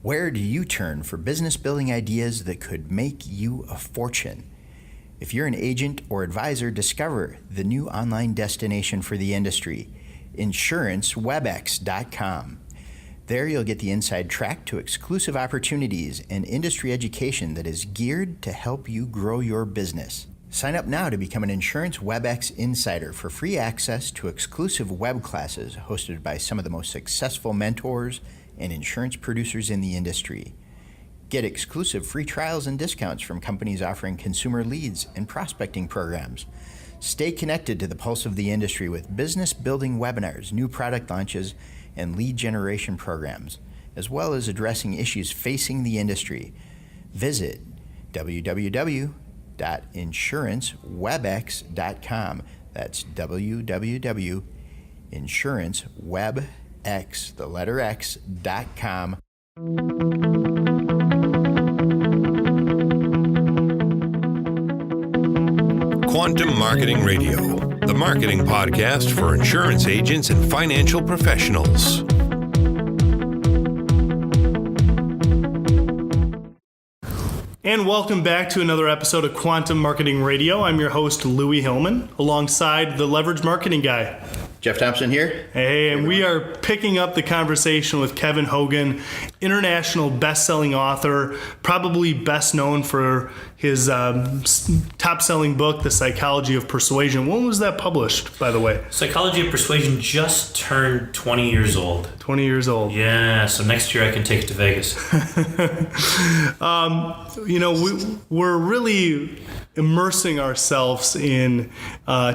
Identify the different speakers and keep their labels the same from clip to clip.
Speaker 1: Where do you turn for business building ideas that could make you a fortune? If you're an agent or advisor, discover the new online destination for the industry, insurancewebex.com. There you'll get the inside track to exclusive opportunities and industry education that is geared to help you grow your business. Sign up now to become an Insurance WebEx Insider for free access to exclusive web classes hosted by some of the most successful mentors and insurance producers in the industry. Get exclusive free trials and discounts from companies offering consumer leads and prospecting programs. Stay connected to the pulse of the industry with business building webinars, new product launches, and lead generation programs, as well as addressing issues facing the industry. Visit www.insurancewebex.com. That's www.insurancewebex.com.
Speaker 2: Quantum Marketing Radio, the marketing podcast for insurance agents and financial professionals.
Speaker 3: And welcome back to another episode of Quantum Marketing Radio. I'm your host, Louis Hillman, alongside the Leverage Marketing Guy,
Speaker 1: Jeff Thompson here.
Speaker 3: Hey, and we are picking up the conversation with Kevin Hogan, international best-selling author, probably best known for his top-selling book, The Psychology of Persuasion. When was that published, by the way?
Speaker 4: Psychology of Persuasion just turned 20 years old.
Speaker 3: 20 years old.
Speaker 4: Yeah, so next year I can take it to Vegas.
Speaker 3: We're really immersing ourselves in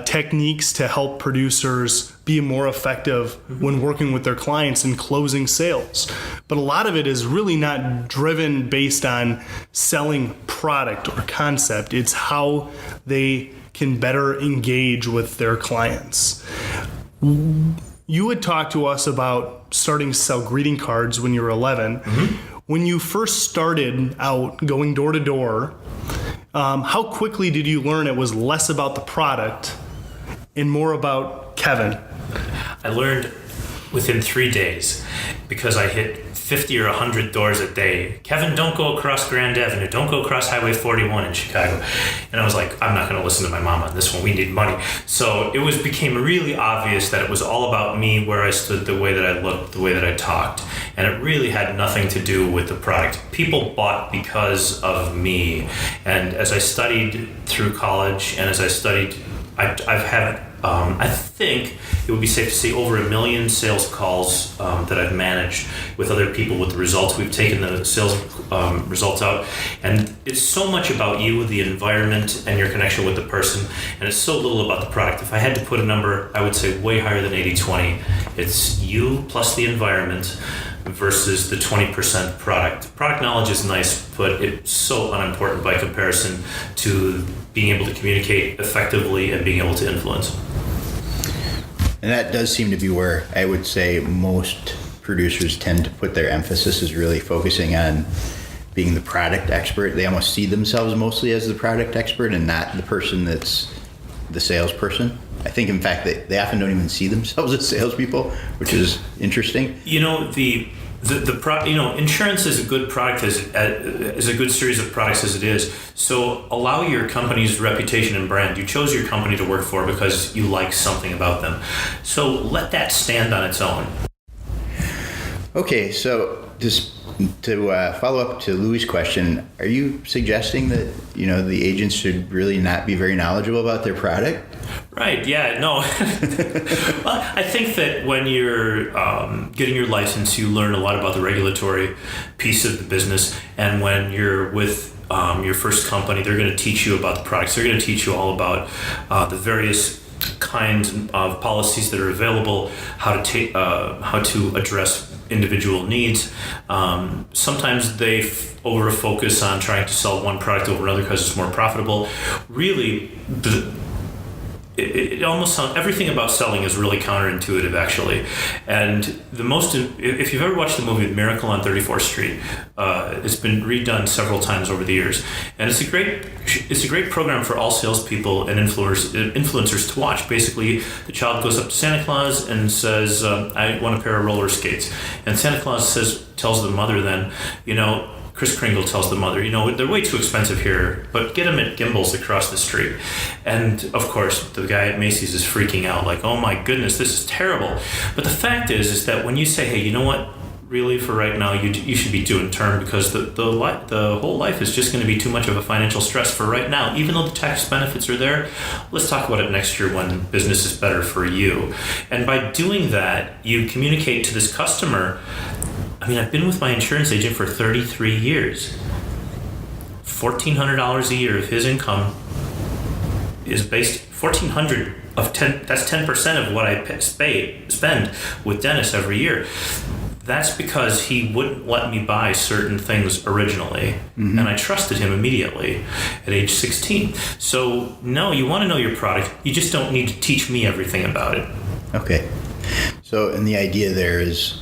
Speaker 3: techniques to help producers be more effective when working with their clients and closing sales. But a lot of it is really not driven based on selling product or concept. It's how they can better engage with their clients. You had talked to us about starting to sell greeting cards when you were 11. Mm-hmm. When you first started out going door to door, how quickly did you learn it was less about the product and more about Kevin?
Speaker 4: I learned within 3 days because I hit 50 or 100 doors a day. Kevin, don't go across Grand Avenue. Don't go across Highway 41 in Chicago. And I was like, I'm not going to listen to my mom on this one. We need money. So it became really obvious that it was all about me, where I stood, the way that I looked, the way that I talked. And it really had nothing to do with the product. People bought because of me. And as I studied through college and as I studied, I've had I think it would be safe to say over 1 million sales calls that I've managed with other people with the results. We've taken the sales results out, and it's so much about you, the environment, and your connection with the person, and it's so little about the product. If I had to put a number, I would say way higher than 80-20. It's you plus the environment versus the 20% product. Product knowledge is nice, but it's so unimportant by comparison to being able to communicate effectively and being able to influence.
Speaker 1: And that does seem to be where I would say most producers tend to put their emphasis, is really focusing on being the product expert. They almost see themselves mostly as the product expert and not the person that's the salesperson. I think, in fact, they often don't even see themselves as salespeople, which is interesting. Insurance is a good product, is a good series of products as it is. So allow your company's reputation and brand. You chose your company to work for because you like something about them. So let that stand on its own. Okay, so just to follow up to Louis' question, are you suggesting that the agents should really not be very knowledgeable about their product?
Speaker 4: Right, yeah, no. Well, I think that when you're getting your license, you learn a lot about the regulatory piece of the business. And when you're with your first company, they're going to teach you about the products. They're going to teach you all about the various kinds of policies that are available, how to address individual needs. Sometimes they over-focus on trying to sell one product over another because it's more profitable. Really, it almost sounds, everything about selling is really counterintuitive, actually. And if you've ever watched the movie Miracle on 34th Street, it's been redone several times over the years, and it's a great program for all salespeople and influencers to watch. Basically, the child goes up to Santa Claus and says, "I want a pair of roller skates," and Santa Claus tells the mother then, Kris Kringle tells the mother, they're way too expensive here, but get them at Gimbel's across the street. And of course, the guy at Macy's is freaking out, like, oh my goodness, this is terrible. But the fact is that when you say, hey, you know what, really for right now, you should be doing term, because the whole life is just going to be too much of a financial stress for right now. Even though the tax benefits are there, let's talk about it next year when business is better for you. And by doing that, you communicate to this customer. I've been with my insurance agent for 33 years. $1,400 a year of his income is based, $1,400 of 10, that's 10% of what I spend with Dennis every year. That's because he wouldn't let me buy certain things originally, and I trusted him immediately at age 16. So no, you want to know your product, you just don't need to teach me everything about it.
Speaker 1: Okay. So, and the idea there is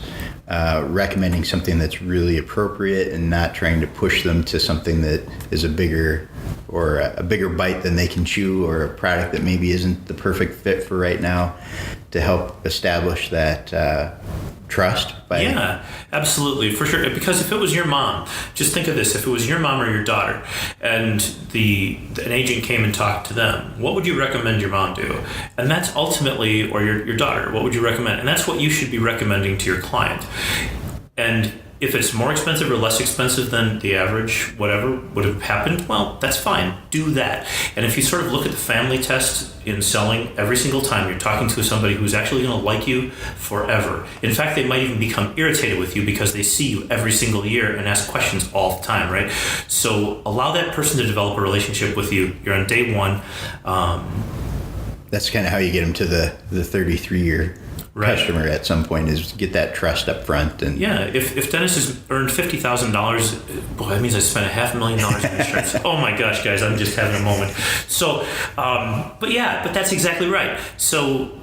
Speaker 1: recommending something that's really appropriate and not trying to push them to something that is a bigger bite than they can chew, or a product that maybe isn't the perfect fit for right now, to help establish that trust.
Speaker 4: Yeah, absolutely, for sure. Because if it was your mom, just think of this, if it was your mom or your daughter and an agent came and talked to them, what would you recommend your mom do? And that's ultimately, or your daughter, what would you recommend? And that's what you should be recommending to your client. And if it's more expensive or less expensive than the average, whatever would have happened, well, that's fine. Do that. And if you sort of look at the family test in selling, every single time you're talking to somebody who's actually going to like you forever. In fact, they might even become irritated with you because they see you every single year and ask questions all the time, right? So allow that person to develop a relationship with you. You're on day one.
Speaker 1: That's kind of how you get them to the 33-year customer at some point, is get that trust up front. And
Speaker 4: yeah, if Dennis has earned $50,000, boy, that means I spent $500,000 in insurance. Oh my gosh, guys, I'm just having a moment. So, but that's exactly right. So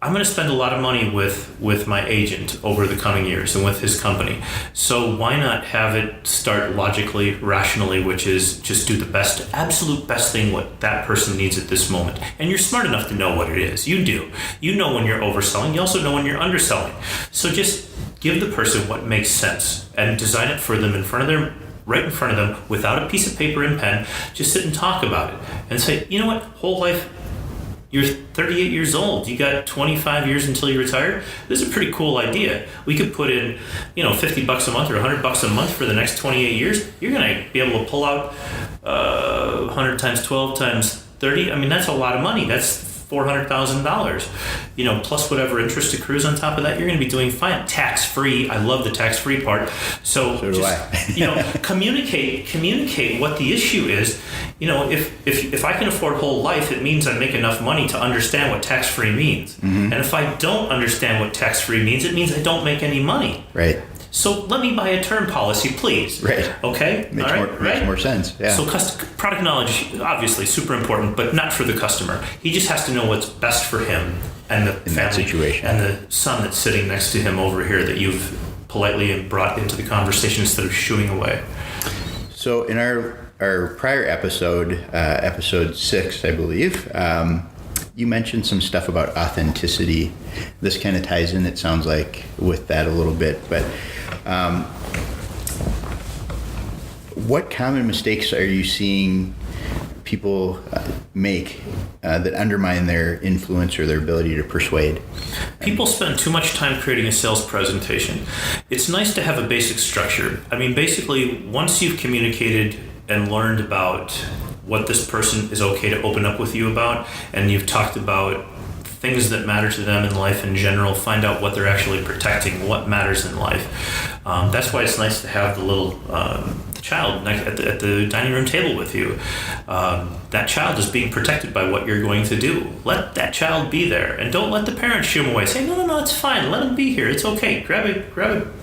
Speaker 4: I'm going to spend a lot of money with my agent over the coming years and with his company. So why not have it start logically, rationally, which is just do the absolute best thing what that person needs at this moment. And you're smart enough to know what it is. You do. You know when you're overselling. You also know when you're underselling. So just give the person what makes sense and design it for them right in front of them, without a piece of paper and pen. Just sit and talk about it and say, you know what, whole life, you're 38 years old. You got 25 years until you retire. This is a pretty cool idea. We could put in, $50 a month or $100 a month for the next 28 years. You're going to be able to pull out 100 times 12 times 30. That's a lot of money. That's $400,000. Plus whatever interest accrues on top of that, you're going to be doing fine. Tax-free. I love the tax-free part. So just, communicate what the issue is. If I can afford whole life, it means I make enough money to understand what tax-free means. And if I don't understand what tax-free means, it means I don't make any money.
Speaker 1: Right.
Speaker 4: So let me buy a term policy, please.
Speaker 1: Right.
Speaker 4: Okay?
Speaker 1: Makes more sense. Yeah.
Speaker 4: So product knowledge, obviously, super important, but not for the customer. He just has to know what's best for him and the family,
Speaker 1: that situation,
Speaker 4: and the son that's sitting next to him over here that you've politely brought into the conversation instead of shooing away.
Speaker 1: So in our prior episode, episode 6, I believe, you mentioned some stuff about authenticity. This kind of ties in, it sounds like, with that a little bit. But what common mistakes are you seeing people make that undermine their influence or their ability to persuade?
Speaker 4: People spend too much time creating a sales presentation. It's nice to have a basic structure. Basically, once you've communicated and learned about what this person is okay to open up with you about, and you've talked about things that matter to them in life in general, find out what they're actually protecting, what matters in life. That's why it's nice to have the little child at the dining room table with you. That child is being protected by what you're going to do. Let that child be there, and don't let the parents shoo him away. Say, no, it's fine. Let him be here. It's okay. Grab a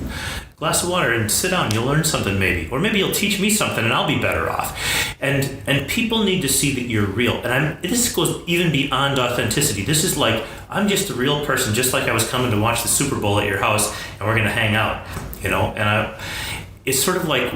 Speaker 4: glass of water and sit down. You'll learn something maybe. Or maybe you'll teach me something and I'll be better off. And people need to see that you're real. And this goes even beyond authenticity. This is like, I'm just a real person, just like I was coming to watch the Super Bowl at your house and we're going to hang out, And it's sort of like,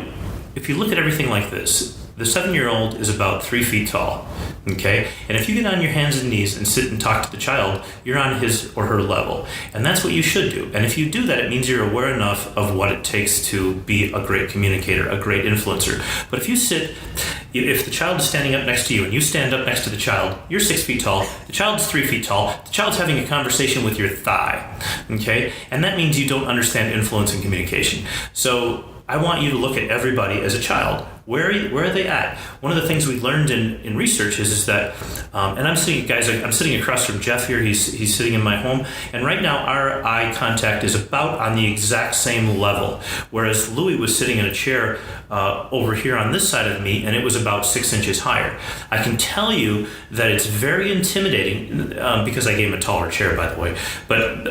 Speaker 4: if you look at everything like this, the 7-year-old is about 3 feet tall, okay? And if you get on your hands and knees and sit and talk to the child, you're on his or her level. And that's what you should do. And if you do that, it means you're aware enough of what it takes to be a great communicator, a great influencer. But if the child is standing up next to you and you stand up next to the child, you're 6 feet tall, the child's 3 feet tall, the child's having a conversation with your thigh, okay? And that means you don't understand influence and communication. So I want you to look at everybody as a child. Where are they at? One of the things we learned in research is that, and I'm sitting across from Jeff here. He's sitting in my home, and right now our eye contact is about on the exact same level. Whereas Louis was sitting in a chair over here on this side of me, and it was about 6 inches higher. I can tell you that it's very intimidating because I gave him a taller chair, by the way. But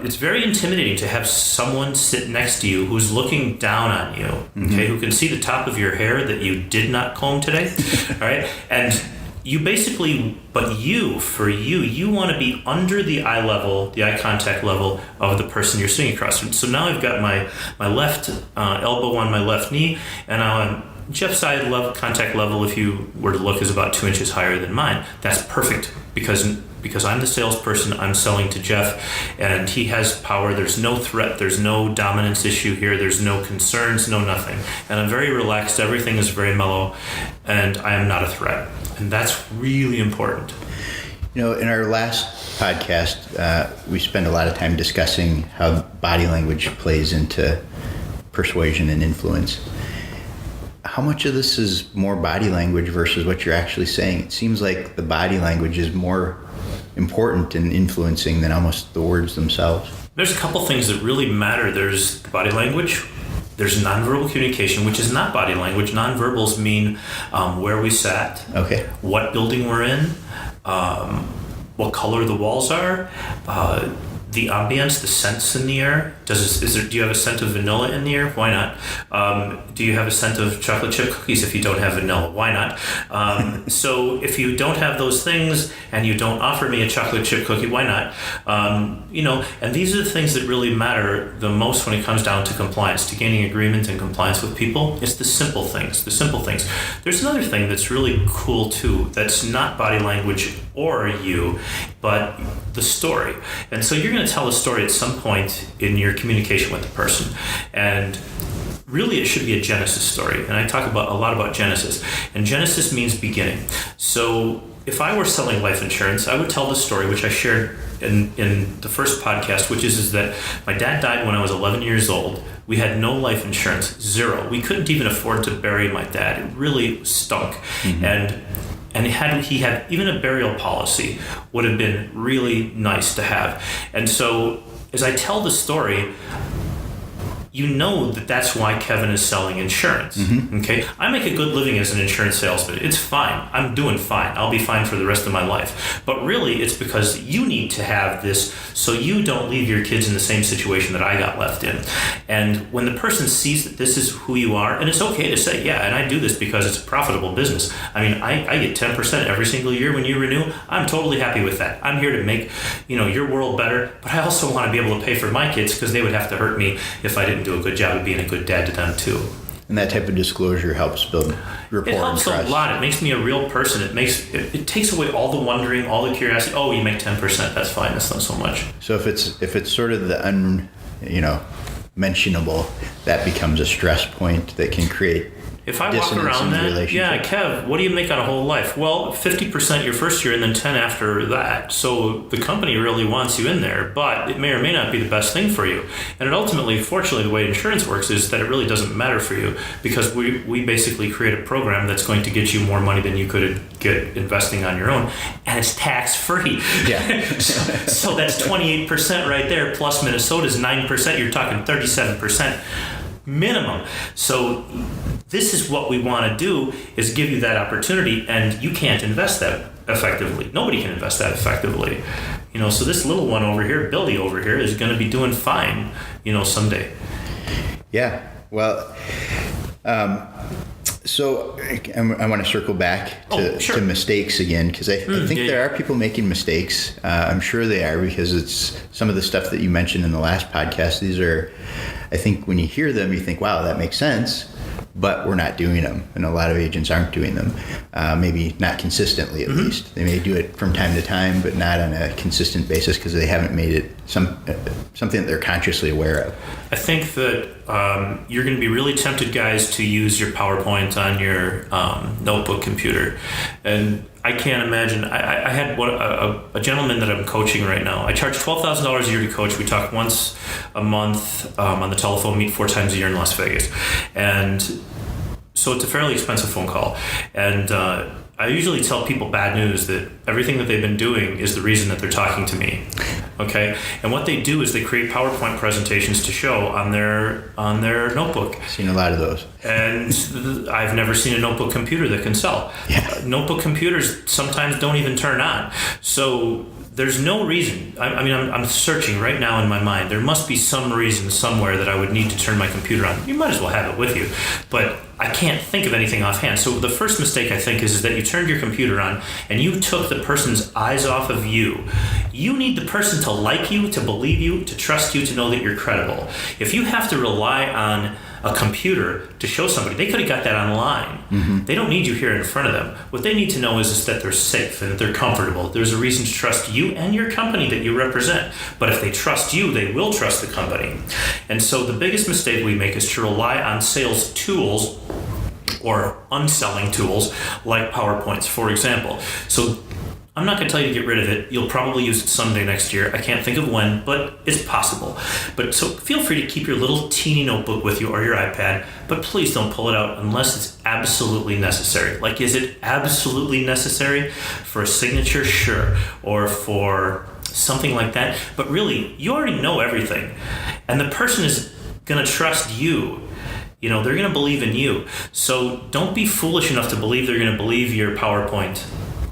Speaker 4: it's very intimidating to have someone sit next to you who's looking down on you, okay? Who can see the top of your hair that you did not comb today, all right? And you basically, you want to be under the eye level, the eye contact level of the person you're sitting across from. So now I've got my left elbow on my left knee, and on Jeff's eye contact level, if you were to look, is about 2 inches higher than mine. That's perfect because I'm the salesperson. I'm selling to Jeff, and he has power. There's no threat. There's no dominance issue here. There's no concerns, no nothing. And I'm very relaxed. Everything is very mellow, and I am not a threat. And that's really important.
Speaker 1: In our last podcast, we spent a lot of time discussing how body language plays into persuasion and influence. How much of this is more body language versus what you're actually saying? It seems like the body language is more important in influencing than almost the words themselves.
Speaker 4: There's a couple things that really matter. There's body language. There's nonverbal communication, which is not body language. Nonverbals mean where we sat,
Speaker 1: okay,
Speaker 4: what building we're in, what color the walls are, the ambience, the scents in the air. Do you have a scent of vanilla in the air? Why not? Do you have a scent of chocolate chip cookies if you don't have vanilla? Why not? So if you don't have those things and you don't offer me a chocolate chip cookie, why not? And these are the things that really matter the most when it comes down to compliance, to gaining agreement and compliance with people. It's the simple things. There's another thing that's really cool too, that's not body language or you, but the story. And so you're going to tell a story at some point in your communication with the person. And really it should be a Genesis story. And I talk a lot about Genesis. And Genesis means beginning. So if I were selling life insurance, I would tell the story, which I shared in the first podcast, which is that my dad died when I was 11 years old. We had no life insurance, zero. We couldn't even afford to bury my dad. It really stunk. Mm-hmm. And he had even a burial policy would have been really nice to have. And so as I tell the story, you know that's why Kevin is selling insurance. Mm-hmm. Okay, I make a good living as an insurance salesman. It's fine. I'm doing fine. I'll be fine for the rest of my life. But really, it's because you need to have this so you don't leave your kids in the same situation that I got left in. And when the person sees that this is who you are, and it's okay to say, yeah, and I do this because it's a profitable business. I mean, I get 10% every single year when you renew. I'm totally happy with that. I'm here to make your world better, but I also want to be able to pay for my kids because they would have to hurt me if I didn't do a good job of being a good dad to them too.
Speaker 1: And that type of disclosure helps build rapport.
Speaker 4: It helps
Speaker 1: and trust.
Speaker 4: A lot. It makes me a real person. It takes away all the wondering, all the curiosity. Oh, you make 10%. That's fine. That's not so much.
Speaker 1: So if it's sort of the mentionable, that becomes a stress point that can create.
Speaker 4: If I walk around that, yeah, Kev, what do you make on a whole life? Well, 50% your first year and then 10 after that. So the company really wants you in there, but it may or may not be the best thing for you. And it ultimately, fortunately, the way insurance works is that it really doesn't matter for you because we basically create a program that's going to get you more money than you could get investing on your own. And it's tax-free.
Speaker 1: Yeah.
Speaker 4: so that's 28% right there, plus Minnesota's 9%. You're talking 37% minimum. So this is what we want to do, is give you that opportunity, and you can't invest that effectively. Nobody can invest that effectively. So this little one over here, Billy over here, is going to be doing fine, someday.
Speaker 1: Yeah. Well, so I want to circle back to mistakes again, because I think there are people making mistakes. I'm sure they are, because it's some of the stuff that you mentioned in the last podcast. These are, I think when you hear them, you think, wow, that makes sense, but we're not doing them. And a lot of agents aren't doing them. Maybe not consistently, at least. They may do it from time to time, but not on a consistent basis, because they haven't made it something that they're consciously aware of.
Speaker 4: I think that you're going to be really tempted, guys, to use your PowerPoint on your notebook computer. And I can't imagine. I had a gentleman that I'm coaching right now. I charge $12,000 a year to coach. We talk once a month on the telephone, meet 4 times a year in Las Vegas. And so it's a fairly expensive phone call. And I usually tell people bad news, that everything that they've been doing is the reason that they're talking to me. Okay? And what they do is they create PowerPoint presentations to show on their notebook.
Speaker 1: Seen a lot of those.
Speaker 4: And I've never seen a notebook computer that can sell.
Speaker 1: Yeah.
Speaker 4: Notebook computers sometimes don't even turn on. So there's no reason. I'm searching right now in my mind. There must be some reason somewhere that I would need to turn my computer on. You might as well have it with you. But I can't think of anything offhand. So the first mistake, I think, is that you turned your computer on and you took the person's eyes off of you. You need the person to like you, to believe you, to trust you, to know that you're credible. If you have to rely on a computer to show somebody, they could have got that online. Mm-hmm. They don't need you here in front of them. What they need to know is that they're safe and that they're comfortable. There's a reason to trust you and your company that you represent. But if they trust you, they will trust the company. And so the biggest mistake we make is to rely on sales tools or unselling tools like PowerPoints, for example. So I'm not going to tell you to get rid of it. You'll probably use it someday next year. I can't think of when, but it's possible. But so feel free to keep your little teeny notebook with you or your iPad, but please don't pull it out unless it's absolutely necessary. Like, is it absolutely necessary for a signature? Sure. Or for something like that. But really, you already know everything. And the person is going to trust you. You know, they're going to believe in you. So don't be foolish enough to believe they're going to believe your PowerPoint,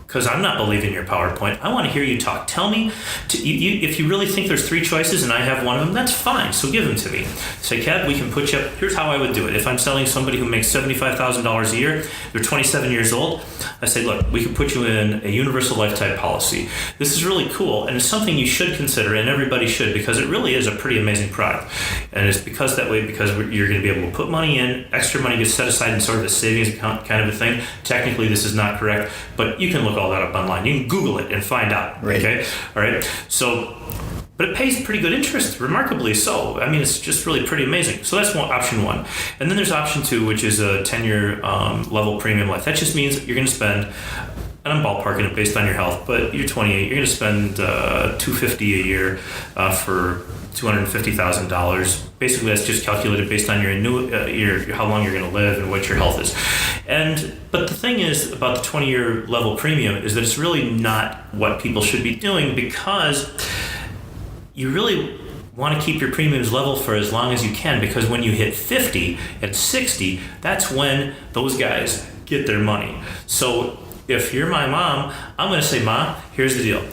Speaker 4: because I'm not believing your PowerPoint. I want to hear you talk. Tell me, if you really think there's 3 choices and I have one of them, that's fine. So give them to me. Say, Kev, we can put you up. Here's how I would do it. If I'm selling somebody who makes $75,000 a year, they're 27 years old, I say, look, we can put you in a universal lifetime policy. This is really cool, and it's something you should consider, and everybody should, because it really is a pretty amazing product. And it's because you're going to be able to put money in, extra money gets set aside in sort of a savings account kind of a thing. Technically, this is not correct, but you can look all that up online. You can Google it and find out.
Speaker 1: Right.
Speaker 4: Okay. All right. So, but it pays pretty good interest, remarkably so. I mean, it's just really pretty amazing. So that's option 1. And then there's option 2, which is a 10-year level premium life. That just means you're going to spend, and I'm ballparking it based on your health, but you're 28, you're going to spend $250 a year for $250,000. Basically, that's just calculated based on your how long you're going to live and what your health is. But the thing is about the 20-year level premium is that it's really not what people should be doing, because you really want to keep your premiums level for as long as you can, because when you hit 50 and 60, that's when those guys get their money. So if you're my mom, I'm going to say, Mom, here's the deal.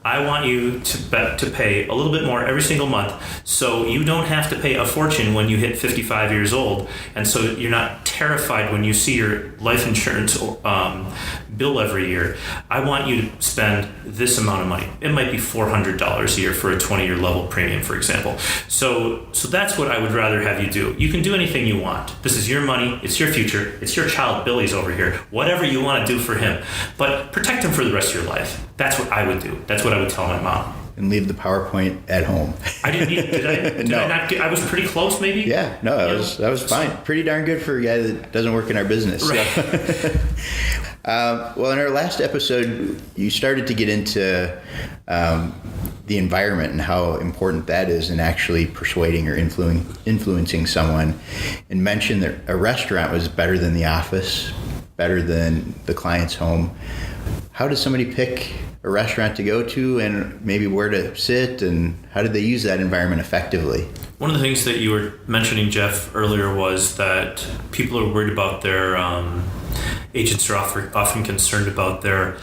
Speaker 4: I want you to pay a little bit more every single month, so you don't have to pay a fortune when you hit 55 years old, and so you're not terrified when you see your life insurance bill every year. I want you to spend this amount of money. It might be $400 a year for a 20-year level premium, for example. So that's what I would rather have you do. You can do anything you want. This is your money. It's your future. It's your child. Billy's over here. Whatever you want to do for him, but protect him for the rest of your life. That's what I would do. That's what I would tell my mom.
Speaker 1: And leave the PowerPoint at home.
Speaker 4: I didn't need, did I? Did
Speaker 1: No.
Speaker 4: I not get, I was pretty close, maybe?
Speaker 1: Yeah, no, that was fine. Pretty darn good for a guy that doesn't work in our business.
Speaker 4: Right.
Speaker 1: So. Well, in our last episode, you started to get into the environment and how important that is in actually persuading or influencing someone, and mentioned that a restaurant was better than the office, better than the client's home. How does somebody pick a restaurant to go to, and maybe where to sit, and how did they use that environment effectively?
Speaker 4: One of the things that you were mentioning, Jeff, earlier was that people are worried about their agents are often concerned about their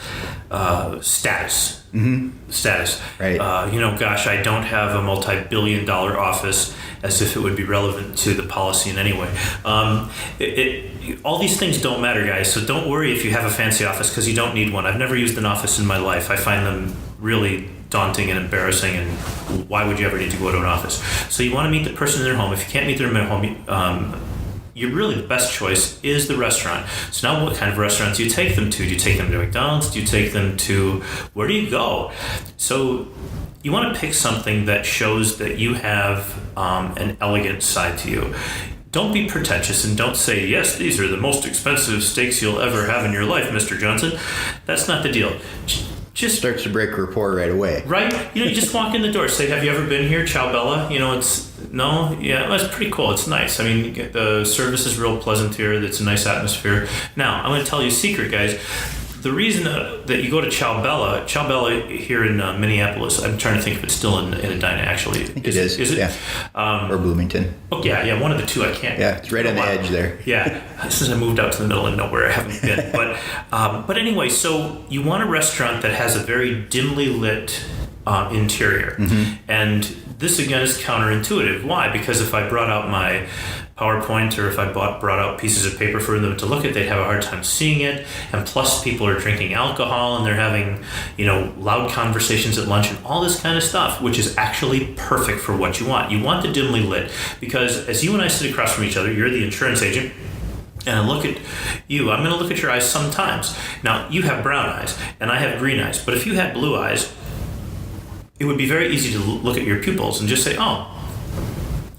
Speaker 4: status. Status.
Speaker 1: Right.
Speaker 4: Gosh, I don't have a multi-billion-dollar office, as if it would be relevant to the policy in any way. All these things don't matter, guys. So don't worry if you have a fancy office, because you don't need one. I've never used an office in my life. I find them really daunting and embarrassing, and why would you ever need to go to an office? So you want to meet the person in their home. If you can't meet them at home, the best choice is the restaurant. So now what kind of restaurants do you take them to? Do you take them to McDonald's? Do you take them to, where do you go? So you want to pick something that shows that you have an elegant side to you. Don't be pretentious and don't say, yes, these are the most expensive steaks you'll ever have in your life, Mr. Johnson. That's not the deal. Just
Speaker 1: starts to break rapport right away.
Speaker 4: Right? You just walk in the door, say, have you ever been here? Ciao Bella. No? Yeah, well, it's pretty cool. It's nice. I mean, the service is real pleasant here. It's a nice atmosphere. Now, I'm going to tell you a secret, guys. The reason that you go to Ciao Bella here in Minneapolis, I'm trying to think if it's still in Edina, actually.
Speaker 1: I think it is.
Speaker 4: Is it?
Speaker 1: Yeah. Or Bloomington.
Speaker 4: Oh, yeah, one of the two. I can't.
Speaker 1: Yeah, it's right on the edge there.
Speaker 4: Yeah, since I moved out to the middle of nowhere, I haven't been. But anyway, so you want a restaurant that has a very dimly lit interior. And this, again, is counterintuitive. Why? Because if I brought out my PowerPoint, or if I brought out pieces of paper for them to look at, they'd have a hard time seeing it. And plus, people are drinking alcohol and they're having, loud conversations at lunch and all this kind of stuff, which is actually perfect for what you want. You want the dimly lit, because as you and I sit across from each other, you're the insurance agent, and I look at you, I'm going to look at your eyes sometimes. Now, you have brown eyes and I have green eyes, but if you had blue eyes, it would be very easy to look at your pupils and just say, oh,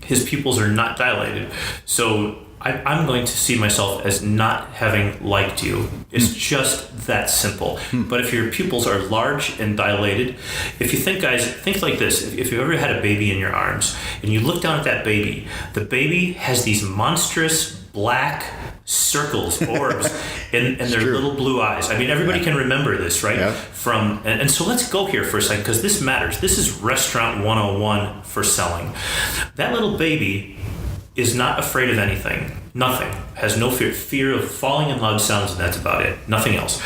Speaker 4: his pupils are not dilated. So I'm going to see myself as not having liked you. It's just that simple. But if your pupils are large and dilated, if you think, guys, think like this. If you've ever had a baby in your arms and you look down at that baby, the baby has these monstrous black circles, orbs in their little blue eyes. I mean, everybody can remember this, right? Yeah. And so let's go here for a second, because this matters. This is restaurant 101 for selling. That little baby is not afraid of anything. Nothing. Has no fear of falling in loud sounds, and that's about it. Nothing else.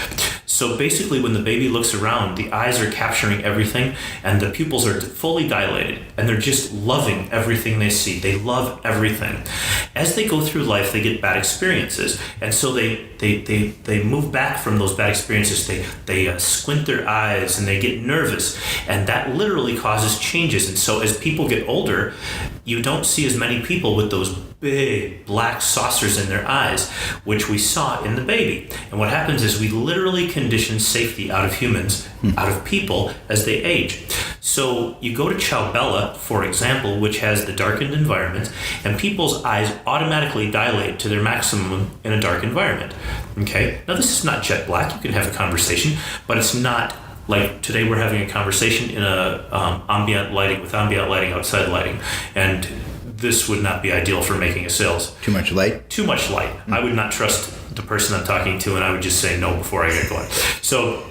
Speaker 4: So basically, when the baby looks around, the eyes are capturing everything, and the pupils are fully dilated, and they're just loving everything they see. They love everything. As they go through life, they get bad experiences, and so they move back from those bad experiences. They squint their eyes, and they get nervous, and that literally causes changes. And so as people get older, you don't see as many people with those big black saucers in their eyes, which we saw in the baby. And what happens is we literally condition safety out of humans, out of people, as they age. So you go to Ciao Bella, for example, which has the darkened environment, and people's eyes automatically dilate to their maximum in a dark environment. Okay? Now, this is not jet black. You can have a conversation, but it's not like today we're having a conversation in ambient lighting, with ambient lighting, outside lighting. And this would not be ideal for making a sales.
Speaker 1: Too much light?
Speaker 4: Too much light. I would not trust the person I'm talking to, and I would just say no before I get going. So,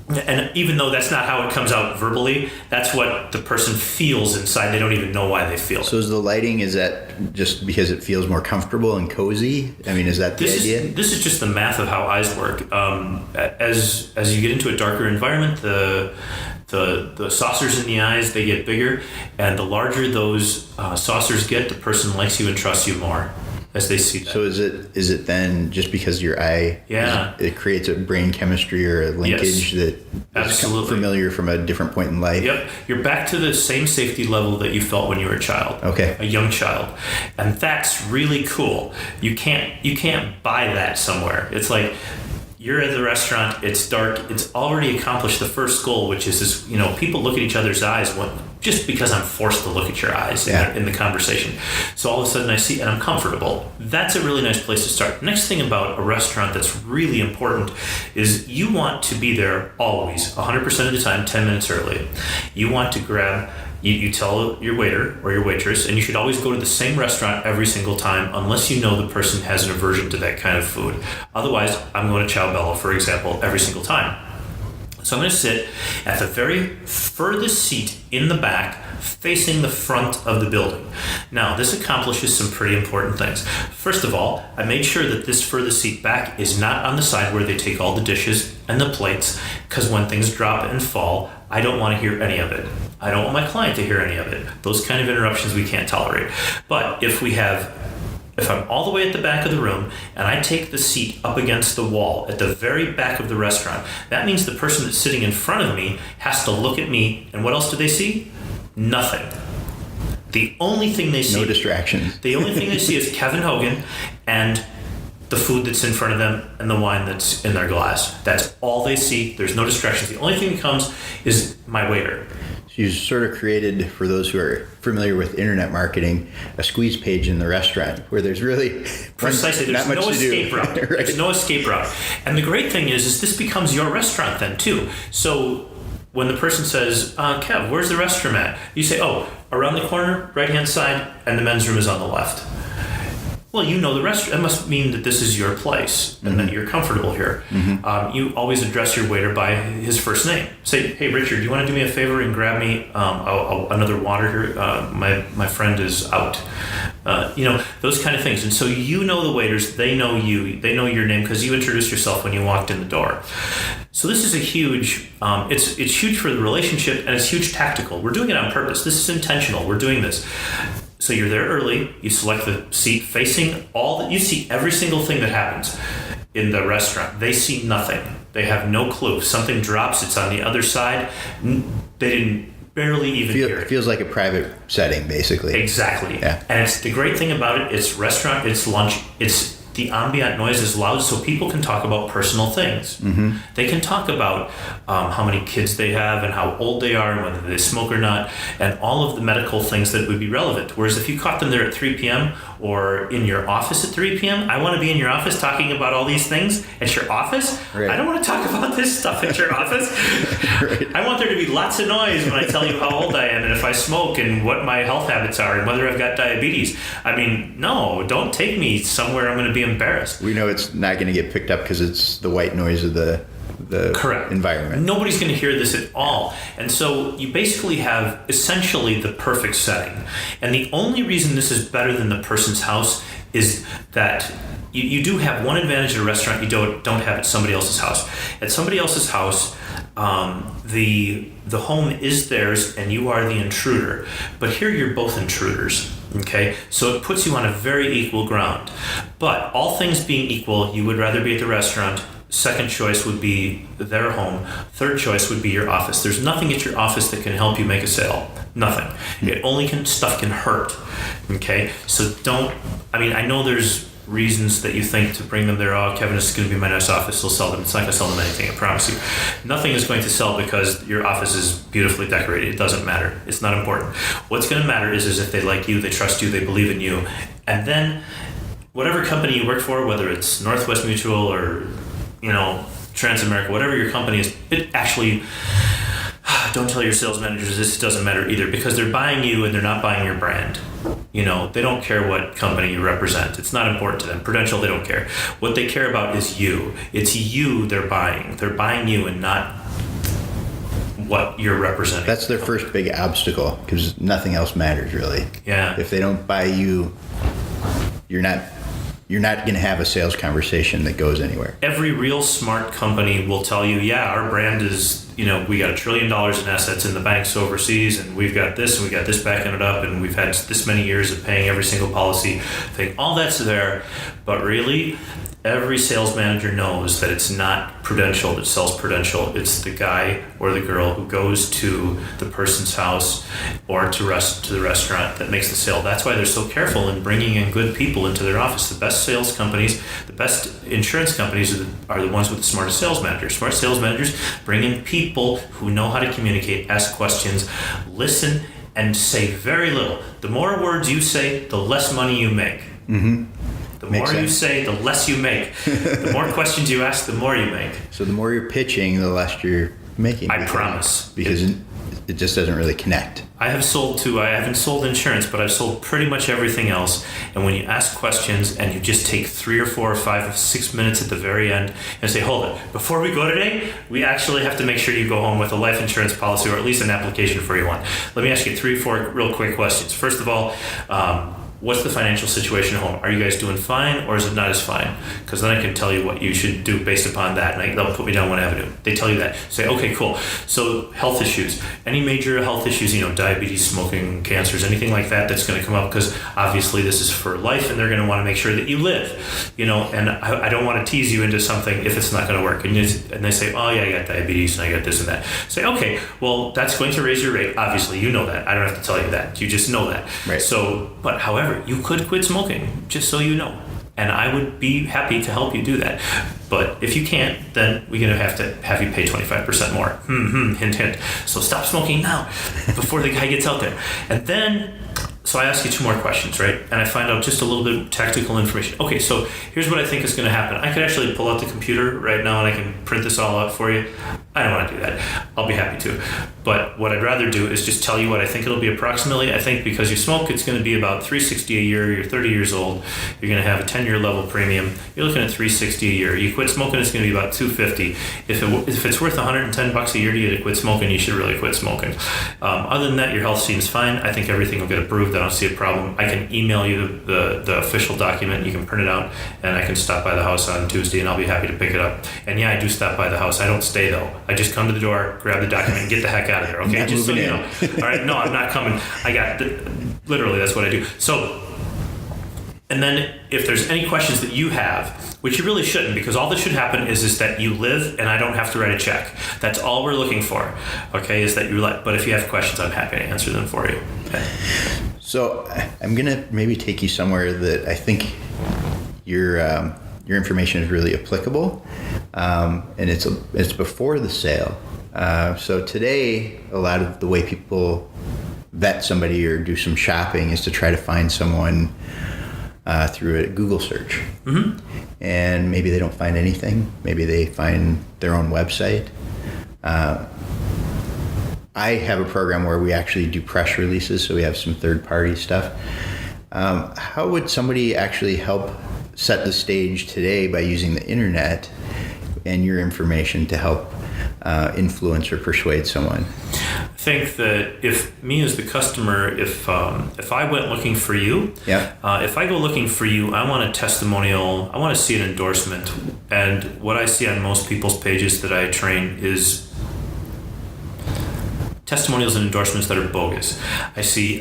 Speaker 4: and even though that's not how it comes out verbally, that's what the person feels inside. They don't even know why they feel it.
Speaker 1: So is the lighting, is that just because it feels more comfortable and cozy? I mean, is that the idea?
Speaker 4: This is just the math of how eyes work. As you get into a darker environment, the saucers in the eyes, they get bigger, and the larger those saucers get, the person likes you and trusts you more as they see that.
Speaker 1: So is it then just because your eye, it creates a brain chemistry or a linkage that is familiar from a different point in life?
Speaker 4: Yep. You're back to the same safety level that you felt when you were a child.
Speaker 1: Okay.
Speaker 4: A young child. And that's really cool. You can't buy that somewhere. It's like, you're at the restaurant, it's dark, it's already accomplished the first goal, which is this, people look at each other's eyes just because I'm forced to look at your eyes in the conversation. So all of a sudden I see, and I'm comfortable. That's a really nice place to start. Next thing about a restaurant that's really important is you want to be there always, 100% of the time, 10 minutes early. You want to grab, you tell your waiter or your waitress, and you should always go to the same restaurant every single time unless you know the person has an aversion to that kind of food. Otherwise, I'm going to Ciao Bella, for example, every single time. So I'm going to sit at the very furthest seat in the back, facing the front of the building. Now, this accomplishes some pretty important things. First of all, I made sure that this furthest seat back is not on the side where they take all the dishes and the plates, because when things drop and fall, I don't want to hear any of it. I don't want my client to hear any of it. Those kind of interruptions we can't tolerate. But if I'm all the way at the back of the room and I take the seat up against the wall at the very back of the restaurant, that means the person that's sitting in front of me has to look at me, and what else do they see? Nothing. The only thing they see...
Speaker 1: No distractions.
Speaker 4: The only thing they see is Kevin Hogan and the food that's in front of them and the wine that's in their glass. That's all they see. There's no distractions. The only thing that comes is my waiter.
Speaker 1: You sort of created, for those who are familiar with internet marketing, a squeeze page in the restaurant where there's really
Speaker 4: precisely
Speaker 1: not much
Speaker 4: no
Speaker 1: to
Speaker 4: escape
Speaker 1: do.
Speaker 4: route.
Speaker 1: Right.
Speaker 4: There's no escape route. And the great thing is this becomes your restaurant then too. So when the person says, Kev, where's the restroom at? You say, oh, around the corner, right-hand side, and the men's room is on the left. Well, you know the restaurant. That must mean that this is your place and that you're comfortable here. You always address your waiter by his first name. Say, hey, Richard, do you want to do me a favor and grab me another water here? My friend is out. Those kind of things. And so you know the waiters. They know you. They know your name because you introduced yourself when you walked in the door. So this is a huge, it's huge for the relationship, and it's huge tactical. We're doing it on purpose. This is intentional. We're doing this. So you're there early, you select the seat facing you see every single thing that happens in the restaurant. They see nothing. They have no clue. If something drops, it's on the other side. They didn't barely even hear it.
Speaker 1: It feels like a private setting, basically.
Speaker 4: Exactly.
Speaker 1: Yeah.
Speaker 4: And it's the great thing about it, it's restaurant, it's lunch, the ambient noise is loud so people can talk about personal things. They can talk about how many kids they have and how old they are and whether they smoke or not and all of the medical things that would be relevant. Whereas if you caught them there at 3 p.m. or in your office at 3 p.m., I want to be in your office talking about all these things at your office.
Speaker 1: Right.
Speaker 4: I don't want to talk about this stuff at your office.
Speaker 1: Right.
Speaker 4: I want there to be lots of noise when I tell you how old I am and if I smoke and what my health habits are and whether I've got diabetes. I mean, no, don't take me somewhere I'm going to be embarrassed.
Speaker 1: We know it's not going to get picked up because it's the white noise of the
Speaker 4: Correct.
Speaker 1: environment.
Speaker 4: Nobody's going to hear this at all. And so you basically have essentially the perfect setting. And the only reason this is better than the person's house is that you do have one advantage at a restaurant you don't have at somebody else's house. At somebody else's house, the home is theirs and you are the intruder. But here you're both intruders. Okay, so it puts you on a very equal ground. But all things being equal, you would rather be at the restaurant. Second choice would be their home. Third choice would be your office. There's nothing at your office that can help you make a sale. Nothing. It only stuff can hurt. Okay, so I know there's reasons that you think to bring them there. Oh, Kevin, this is going to be my nice office. He'll sell them. It's not going to sell them anything, I promise you. Nothing is going to sell because your office is beautifully decorated. It doesn't matter. It's not important. What's going to matter is if they like you, they trust you, they believe in you. And then whatever company you work for, whether it's Northwest Mutual or, Transamerica, whatever your company is, it actually... Don't tell your sales managers this doesn't matter either because they're buying you and they're not buying your brand. They don't care what company you represent. It's not important to them. Prudential, they don't care. What they care about is you. It's you they're buying. They're buying you and not what you're representing.
Speaker 1: That's their first big obstacle because nothing else matters really.
Speaker 4: Yeah.
Speaker 1: If they don't buy you, you're not going to have a sales conversation that goes anywhere.
Speaker 4: Every real smart company will tell you, yeah, our brand is, we got $1 trillion in assets in the banks overseas, and we've got this, and we got this backing it up, and we've had this many years of paying every single policy thing. All that's there, but really, every sales manager knows that it's not Prudential that sells Prudential. It's the guy or the girl who goes to the person's house or to the restaurant that makes the sale. That's why they're so careful in bringing in good people into their office. The best sales companies, the best insurance companies are the ones with the smartest sales managers. Smart sales managers bring in people who know how to communicate, ask questions, listen, and say very little. The more words you say, the less money you make. Mm-hmm. The more you say, the less you make. The more questions you ask, the more you make.
Speaker 1: So the more you're pitching, the less you're making.
Speaker 4: I promise.
Speaker 1: Because it just doesn't really connect.
Speaker 4: I have sold too. I haven't sold insurance, but I've sold pretty much everything else. And when you ask questions and you just take 3 or 4 or 5 or 6 minutes at the very end and say, hold it, before we go today, we actually have to make sure you go home with a life insurance policy or at least an application for you one. Let me ask you 3 or 4 real quick questions. First of all, what's the financial situation at home? Are you guys doing fine or is it not as fine? Because then I can tell you what you should do based upon that. And they'll put me down one avenue. They tell you that. Say, okay, cool. So health issues. Any major health issues, diabetes, smoking, cancers, anything like that that's going to come up, because obviously this is for life and they're going to want to make sure that you live. And I don't want to tease you into something if it's not going to work. And they say, oh yeah, I got diabetes and I got this and that. Say, okay, well, that's going to raise your rate. Obviously, you know that. I don't have to tell you that. You just know that.
Speaker 1: Right.
Speaker 4: So, but however, you could quit smoking, just so you know. And I would be happy to help you do that. But if you can't, then we're going to have you pay 25% more. Hint, hint. So stop smoking now before the guy gets out there. And then, so I ask you 2 more questions, right? And I find out just a little bit of technical information. Okay, so here's what I think is going to happen. I could actually pull out the computer right now and I can print this all out for you. I don't want to do that. I'll be happy to. But what I'd rather do is just tell you what I think it'll be approximately. I think because you smoke, it's going to be about $360 a year. You're 30 years old. You're going to have a 10-year level premium. You're looking at $360 a year. You quit smoking, it's going to be about $250. If it's worth $110 a year to you to quit smoking, you should really quit smoking. Other than that, your health seems fine. I think everything will get approved. I don't see a problem. I can email you the official document. You can print it out, and I can stop by the house on Tuesday, and I'll be happy to pick it up. And yeah, I do stop by the house. I don't stay though. I just come to the door, grab the document, and get the heck out of there. Okay,
Speaker 1: Not
Speaker 4: just so
Speaker 1: moving
Speaker 4: you
Speaker 1: in.
Speaker 4: know. All right, no, I'm not coming. Literally, that's what I do. So, and then if there's any questions that you have, which you really shouldn't, because all that should happen is that you live and I don't have to write a check. That's all we're looking for. Okay, is that you let. But if you have questions, I'm happy to answer them for you. Okay.
Speaker 1: So I'm going to maybe take you somewhere that I think your information is really applicable, and it's before the sale. So today, a lot of the way people vet somebody or do some shopping is to try to find someone through a Google search. Mm-hmm. And maybe they don't find anything. Maybe they find their own website. I have a program where we actually do press releases, so we have some third-party stuff. How would somebody actually help set the stage today by using the internet and your information to help influence or persuade someone?
Speaker 4: I think that if me as the customer, if I went looking for you, if I go looking for you, I want a testimonial, I want to see an endorsement. And what I see on most people's pages that I train is testimonials and endorsements that are bogus. I see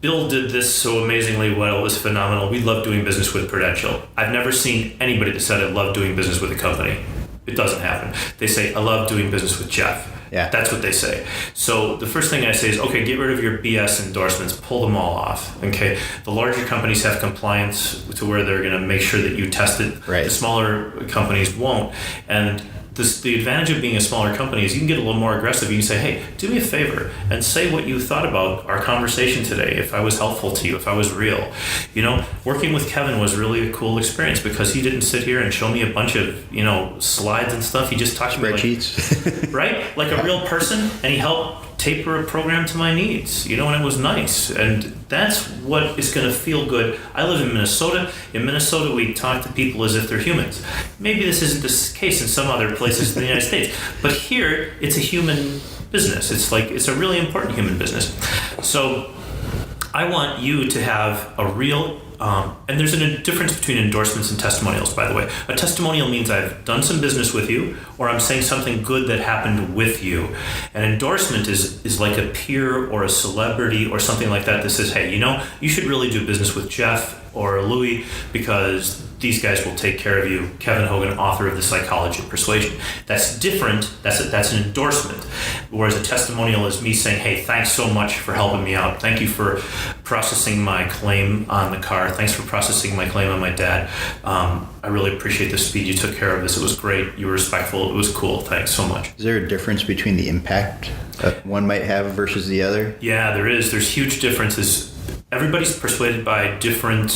Speaker 4: Bill did this so amazingly well, it was phenomenal. We love doing business with Prudential. I've never seen anybody that said I love doing business with a company. It doesn't happen. They say, I love doing business with Jeff.
Speaker 1: Yeah.
Speaker 4: That's what they say. So the first thing I say is, okay, get rid of your BS endorsements, pull them all off. Okay. The larger companies have compliance to where they're going to make sure that you test it.
Speaker 1: Right.
Speaker 4: The smaller companies won't. And the advantage of being a smaller company is you can get a little more aggressive. You can say, hey, do me a favor and say what you thought about our conversation today, if I was helpful to you, if I was real. Working with Kevin was really a cool experience because he didn't sit here and show me a bunch of, slides and stuff. He just talked to me
Speaker 1: Spreadsheets.
Speaker 4: right? Like a real person, and he helped taper a program to my needs, and it was nice. And that's what is going to feel good. I live in Minnesota. In Minnesota, we talk to people as if they're humans. Maybe this isn't the case in some other places in the United States, but here it's a human business. It's a really important human business. So I want you to have a real and there's a difference between endorsements and testimonials, by the way. A testimonial means I've done some business with you, or I'm saying something good that happened with you. An endorsement is like a peer or a celebrity or something like that says, hey, you should really do business with Jeff or Louis because these guys will take care of you. Kevin Hogan, author of The Psychology of Persuasion. That's different. That's an endorsement. Whereas a testimonial is me saying, hey, thanks so much for helping me out. Thank you for processing my claim on the car. Thanks for processing my claim on my dad. I really appreciate the speed you took care of this. It was great. You were respectful. It was cool. Thanks so much.
Speaker 1: Is there a difference between the impact that one might have versus the other?
Speaker 4: Yeah, there is. There's huge differences. Everybody's persuaded by different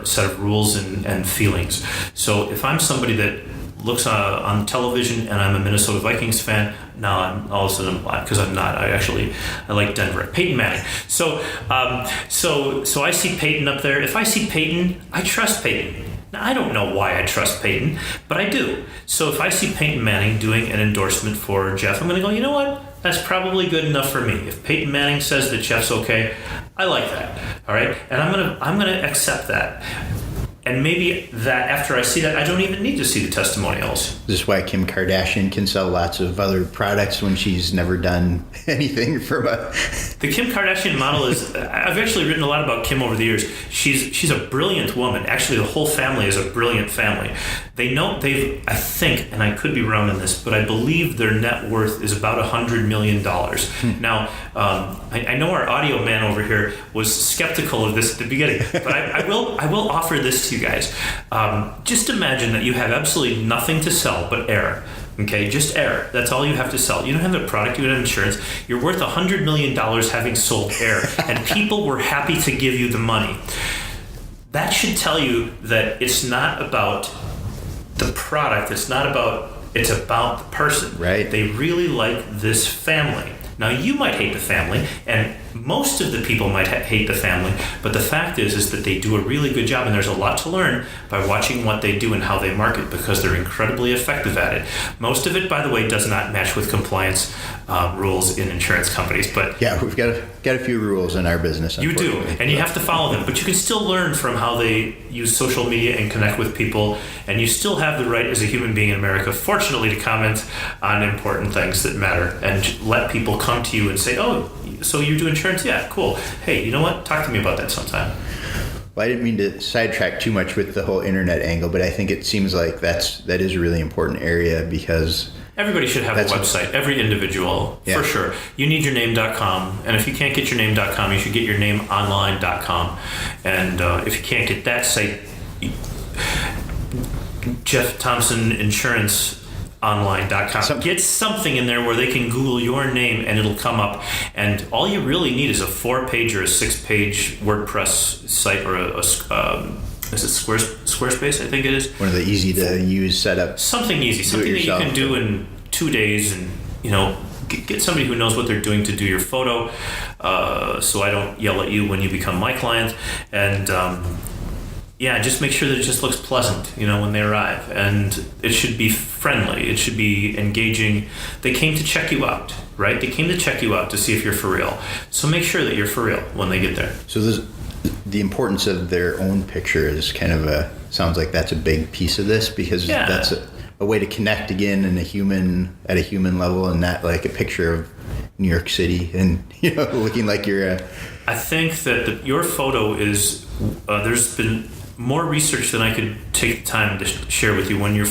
Speaker 4: set of rules and feelings. So if I'm somebody that looks on television and I'm a Minnesota Vikings fan. Now I'm all of a sudden black because I'm not. I like Denver. Peyton Manning. So I see Peyton up there. If I see Peyton, I trust Peyton. Now, I don't know why I trust Peyton, but I do. So if I see Peyton Manning doing an endorsement for Jeff, I'm going to go, you know what? That's probably good enough for me. If Peyton Manning says that Jeff's okay, I like that. All right? And I'm gonna accept that. And maybe that after I see that, I don't even need to see the testimonials.
Speaker 1: This is why Kim Kardashian can sell lots of other products when she's never done anything from a...
Speaker 4: The Kim Kardashian model is... I've actually written a lot about Kim over the years. She's a brilliant woman. Actually, the whole family is a brilliant family. I think, and I could be wrong on this, but I believe their net worth is about $100 million. Now, I know our audio man over here was skeptical of this at the beginning, but I will offer this to you guys. Just imagine that you have absolutely nothing to sell but air. Okay, just air. That's all you have to sell. You don't have a product, you don't have insurance. You're worth $100 million having sold air, and people were happy to give you the money. That should tell you that it's not about the product, it's about the person.
Speaker 1: Right.
Speaker 4: They really like this family. Now, you might hate the family, and most of the people might hate the family, but the fact is that they do a really good job, and there's a lot to learn by watching what they do and how they market, because they're incredibly effective at it. Most of it, by the way, does not match with compliance rules in insurance companies. But
Speaker 1: yeah, we've got a few rules in our business.
Speaker 4: You do, and you have to follow them. But you can still learn from how they use social media and connect with people, and you still have the right as a human being in America, fortunately, to comment on important things that matter and let people come to you and say, oh, so you do insurance? Yeah, cool. Hey, you know what? Talk to me about that sometime.
Speaker 1: Well, I didn't mean to sidetrack too much with the whole internet angle, but I think it seems like that is a really important area, because
Speaker 4: everybody should have a website. Every individual, for sure. You need yourname.com, and if you can't get yourname.com, you should get yournameonline.com. And if you can't get that site, Jeff Thompson Insurance online.com. Get something in there where they can Google your name and it'll come up. And all you really need is a 4-page or a 6-page WordPress site, or is it Squarespace? I think it is.
Speaker 1: One of the easy to use setup.
Speaker 4: Something easy, something that you can do in 2 days, and get somebody who knows what they're doing to do your photo, so I don't yell at you when you become my client. And just make sure that it just looks pleasant, when they arrive. And it should be friendly. It should be engaging. They came to check you out, right? They came to check you out to see if you're for real. So make sure that you're for real when they get there.
Speaker 1: So the importance of their own picture is kind of sounds like that's a big piece of this, because that's a way to connect again at a human level, and not like a picture of New York City and, looking like you're
Speaker 4: I think that your photo is, there's been more research than I could take the time to share with you. When you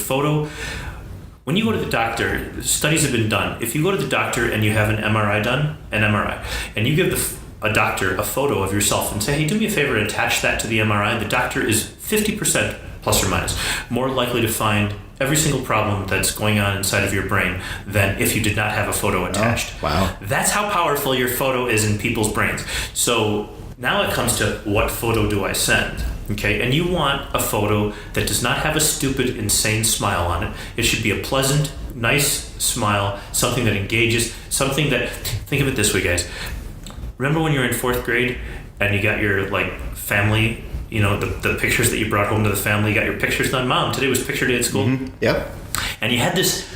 Speaker 4: go to the doctor, studies have been done. If you go to the doctor and you have an MRI, and you give a doctor a photo of yourself and say, hey, do me a favor and attach that to the MRI, the doctor is 50% plus or minus more likely to find every single problem that's going on inside of your brain than if you did not have a photo attached.
Speaker 1: Oh, wow.
Speaker 4: That's how powerful your photo is in people's brains. So now it comes to, what photo do I send? Okay, and you want a photo that does not have a stupid, insane smile on it. It should be a pleasant, nice smile, something that engages, something that, think of it this way, guys. Remember when you were in 4th grade and you got your family, the pictures that you brought home to the family, you got your pictures done? Mom, today was picture day at school.
Speaker 1: Mm-hmm. Yep.
Speaker 4: And you had this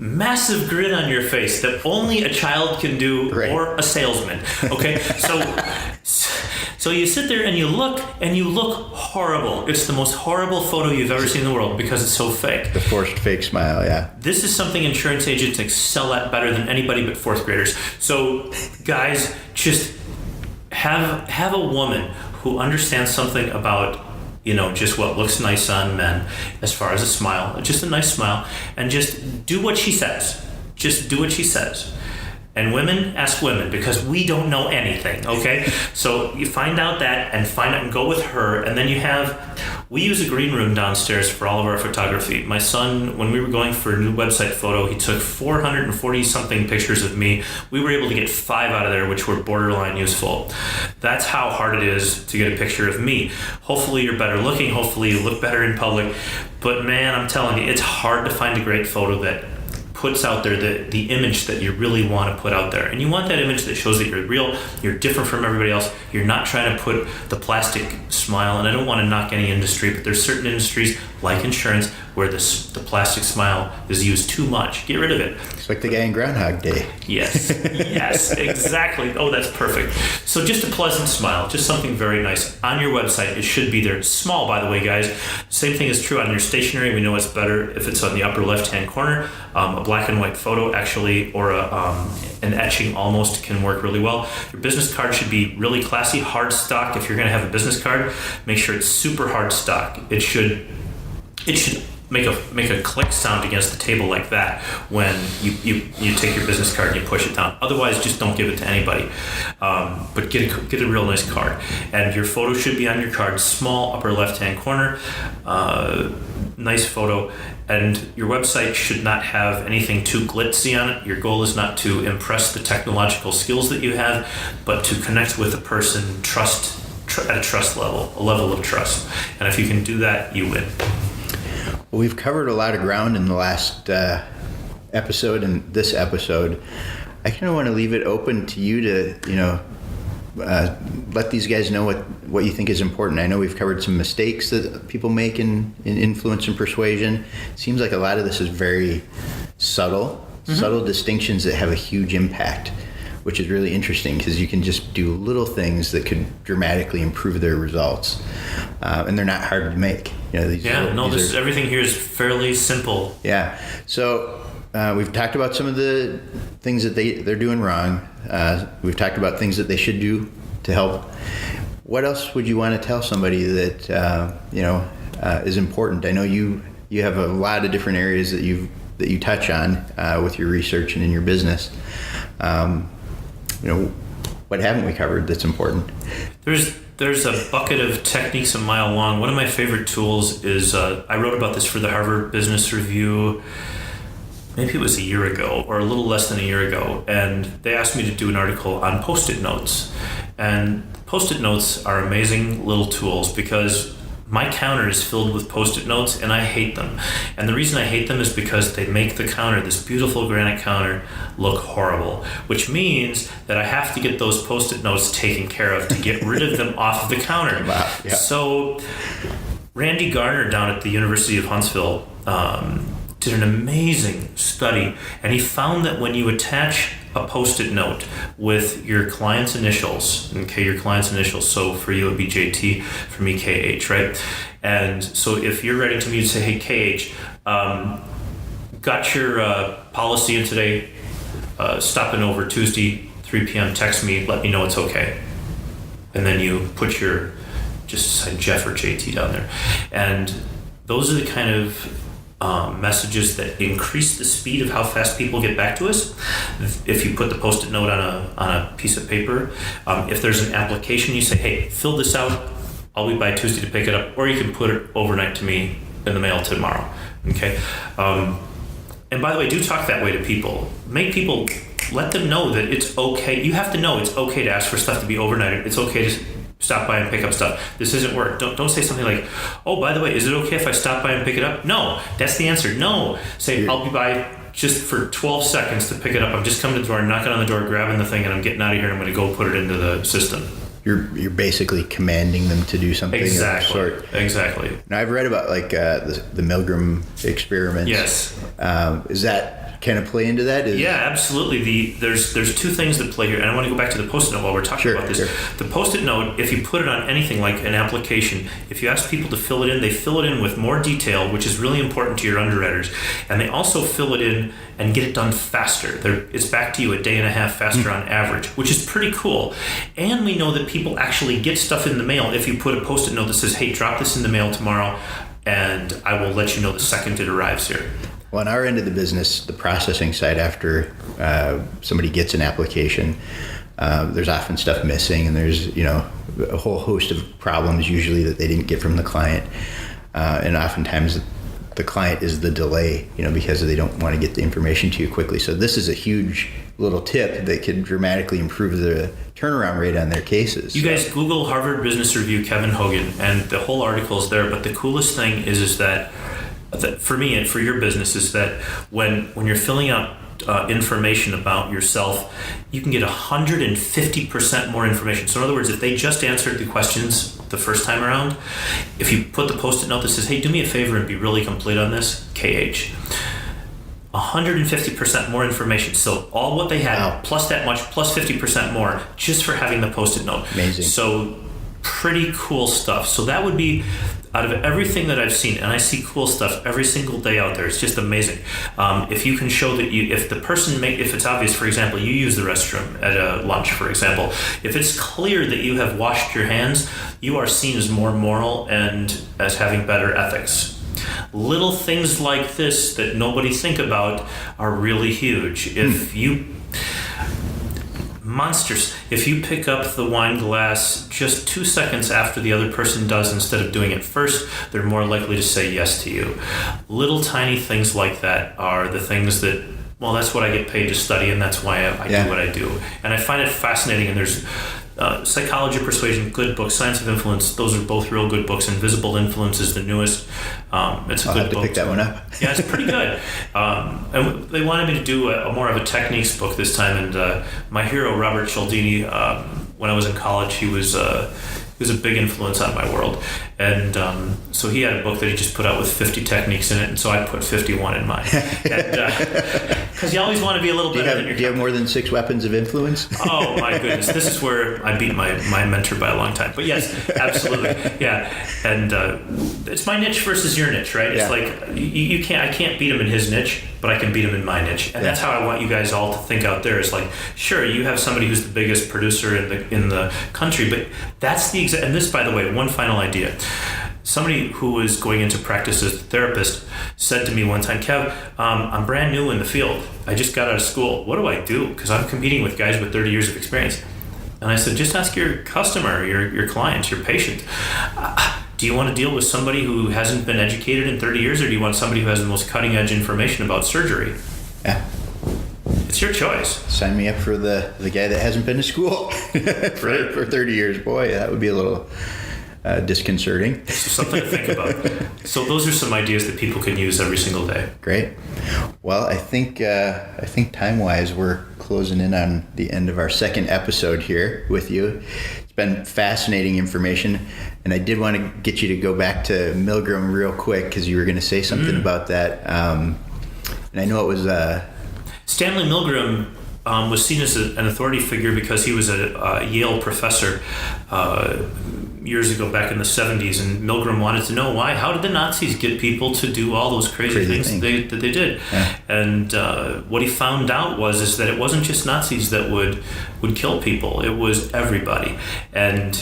Speaker 4: massive grin on your face that only a child can do, right, or a salesman. Okay, so you sit there and you look horrible. It's the most horrible photo you've ever seen in the world because it's so fake.
Speaker 1: The forced fake smile, yeah.
Speaker 4: This is something insurance agents excel at better than anybody but 4th graders. So guys, just have a woman who understands something about just what looks nice on men as far as a smile, just a nice smile, and just do what she says. Just do what she says. And women, ask women, because we don't know anything, okay? So you find out and go with her, and then you have We use a green room downstairs for all of our photography. My son, when we were going for a new website photo, he took 440 something pictures of me. We were able to get 5 out of there, which were borderline useful. That's how hard it is to get a picture of me. Hopefully you're better looking. Hopefully you look better in public. But man, I'm telling you, it's hard to find a great photo that puts out there the image that you really want to put out there. And you want that image that shows that you're real, you're different from everybody else, you're not trying to put the plastic smile, and I don't want to knock any industry, but there's certain industries like insurance where the plastic smile is used too much. Get rid of it.
Speaker 1: It's like the guy in Groundhog Day.
Speaker 4: Yes, yes, exactly. Oh, that's perfect. So just a pleasant smile, just something very nice. On your website, it should be there. Small, by the way, guys. Same thing is true on your stationery. We know it's better if it's on the upper left-hand corner. A black and white photo, actually, or an etching almost can work really well. Your business card should be really classy, hard stock. If you're going to have a business card, make sure it's super hard stock. It should make a click sound against the table like that when you take your business card and you push it down. Otherwise, just don't give it to anybody. But get a real nice card. And your photo should be on your card, small upper left-hand corner, nice photo. And your website should not have anything too glitzy on it. Your goal is not to impress the technological skills that you have, but to connect with a person, at a trust level, a level of trust. And if you can do that, you win.
Speaker 1: Well, we've covered a lot of ground in the last episode and this episode. I kind of want to leave it open to you to, let these guys know what you think is important. I know we've covered some mistakes that people make in influence and persuasion. It seems like a lot of this is very subtle distinctions that have a huge impact, which is really interesting because you can just do little things that could dramatically improve their results. And they're not hard to make. Everything here is fairly simple. Yeah. So we've talked about some of the things that they're doing wrong. We've talked about things that they should do to help. What else would you want to tell somebody that is important? I know you have a lot of different areas that you touch on with your research and in your business. What haven't we covered that's important? There's
Speaker 4: a bucket of techniques a mile long. One of my favorite tools is, I wrote about this for the Harvard Business Review, maybe it was a year ago or a little less than a year ago, and they asked me to do an article on Postit Notes. And Postit Notes are amazing little tools because my counter is filled with Postit Notes and I hate them. And the reason I hate them is because they make the counter, this beautiful granite counter, look horrible, which means that I have to get those Postit Notes taken care of to get rid of them off of the counter. Wow. Yeah. So Randy Garner down at the University of Huntsville did an amazing study, and he found that when you attach a Post-it note with your client's initials, so for you it would be JT, for me KH, right? And so if you're writing to me to say, hey KH, got your policy in today, stopping over Tuesday 3 p.m., text me, let me know it's okay. And then you put just sign Jeff or JT down there. And those are the kind of messages that increase the speed of how fast people get back to us. If you put the Post-it note on a piece of paper, if there's an application, you say, hey, fill this out, I'll be by Tuesday to pick it up, or you can put it overnight to me in the mail tomorrow. Okay. And by the way, do talk that way to people. Let them know that it's okay. You have to know it's okay to ask for stuff to be overnighted. It's okay to stop by and pick up stuff. This isn't work. Don't say something like, oh, by the way, is it okay if I stop by and pick it up? No, that's the answer. No. Say, I'll be by just for 12 seconds to pick it up. I'm just coming to the door, knocking on the door, grabbing the thing, and I'm getting out of here, and I'm going to go put it into the system.
Speaker 1: You're basically commanding them to do something of the sort.
Speaker 4: Exactly.
Speaker 1: Now, I've read about the Milgram experiments.
Speaker 4: Yes.
Speaker 1: Is that kind of play into that?
Speaker 4: Yeah, absolutely. There's two things that play here, and I want to go back to the Post-it note while we're talking about this. Sure. The Post-it note, if you put it on anything like an application, if you ask people to fill it in, they fill it in with more detail, which is really important to your underwriters, and they also fill it in and get it done faster. It's back to you a day and a half faster on average, which is pretty cool. And we know that people actually get stuff in the mail if you put a Post-it note that says, hey, drop this in the mail tomorrow, and I will let you know the second it arrives here.
Speaker 1: Well, on our end of the business, the processing side, after somebody gets an application, there's often stuff missing, and there's a whole host of problems usually that they didn't get from the client. And oftentimes the client is the delay, because they don't want to get the information to you quickly. So this is a huge little tip that could dramatically improve the turnaround rate on their cases.
Speaker 4: You guys Google Harvard Business Review Kevin Hogan, and the whole article is there. But the coolest thing is that for me and for your business is that when you're filling out information about yourself, you can get 150% more information. So in other words, if they just answered the questions the first time around, if you put the Post-it note that says, hey, do me a favor and be really complete on this, KH, 150% more information. So all what they had,
Speaker 1: wow,
Speaker 4: plus that much, plus 50% more, just for having the Post-it note.
Speaker 1: Amazing.
Speaker 4: So pretty cool stuff. So that would be, out of everything that I've seen, and I see cool stuff every single day out there, it's just amazing. If you can show that if the person if it's obvious, for example, you use the restroom at a lunch, for example, if it's clear that you have washed your hands, you are seen as more moral and as having better ethics. Little things like this that nobody think about are really huge. Monsters. If you pick up the wine glass just 2 seconds after the other person does instead of doing it first, they're more likely to say yes to you. Little tiny things like that are the things that, well, that's what I get paid to study, and that's why I do what I do. And I find it fascinating, and there's Psychology of Persuasion, good book. Science of Influence, those are both real good books. Invisible Influence is the newest. It's a
Speaker 1: I'll
Speaker 4: good
Speaker 1: have to
Speaker 4: book.
Speaker 1: pick that one up.
Speaker 4: Yeah, it's pretty good. And they wanted me to do a more of a techniques book this time. And my hero, Robert Cialdini, when I was in college, he was a big influence on my world. And so he had a book that he just put out with 50 techniques in it, and so I put 51 in mine. Because you always want to be a little better than your
Speaker 1: Do you have more than 6 weapons of influence?
Speaker 4: Oh my goodness, this is where I beat my mentor by a long time. But yes, absolutely, yeah. And it's my niche versus your niche, right? It's like I can't beat him in his niche, but I can beat him in my niche. And that's how I want you guys all to think out there. Is like, sure, you have somebody who's the biggest producer in the country, but that's the and this, by the way, one final idea. Somebody who was going into practice as a therapist said to me one time, Kev, I'm brand new in the field. I just got out of school. What do I do? Because I'm competing with guys with 30 years of experience. And I said, just ask your customer, your client, your patient. Do you want to deal with somebody who hasn't been educated in 30 years, or do you want somebody who has the most cutting edge information about surgery?
Speaker 1: Yeah.
Speaker 4: It's your choice.
Speaker 1: Sign me up for the guy that hasn't been to school for 30 years. Boy, that would be a little disconcerting.
Speaker 4: So something to think about. So those are some ideas that people can use every single day.
Speaker 1: Great. Well, I think time-wise, we're closing in on the end of our second episode here with you. It's been fascinating information, and I did want to get you to go back to Milgram real quick because you were going to say something about that. And I know it was
Speaker 4: Stanley Milgram was seen as an authority figure because he was a Yale professor years ago, back in the 70s, and Milgram wanted to know why. How did the Nazis get people to do all those crazy things that they did? Yeah. And what he found out is that it wasn't just Nazis that would kill people. It was everybody. And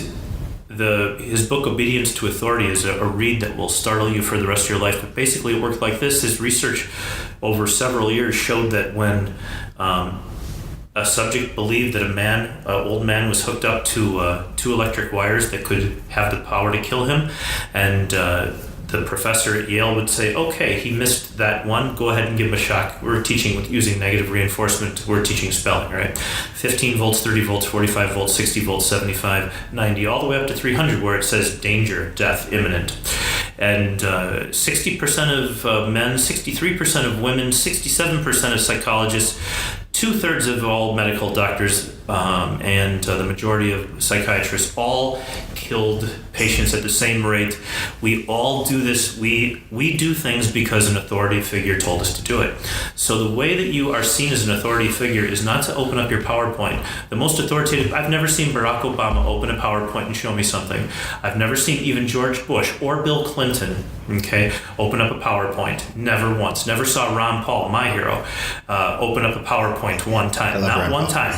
Speaker 4: his book, Obedience to Authority, is a read that will startle you for the rest of your life. But basically it worked like this. His research over several years showed that when a subject believed that an old man was hooked up to 2 electric wires that could have the power to kill him, and the professor at Yale would say, okay, he missed that one, go ahead and give him a shock. We're teaching using negative reinforcement. We're teaching spelling, right? 15 volts, 30 volts, 45 volts, 60 volts, 75, 90, all the way up to 300, where it says danger, death, imminent. And 60% of men, 63% of women, 67% of psychologists, 2/3 of all medical doctors, and the majority of psychiatrists all killed patients at the same rate. We all do this. We do things because an authority figure told us to do it. So the way that you are seen as an authority figure is not to open up your PowerPoint. The most authoritative, I've never seen Barack Obama open a PowerPoint and show me something. I've never seen even George Bush or Bill Clinton, open up a PowerPoint. Never once. Never saw Ron Paul, my hero, open up a PowerPoint one time. Not one time.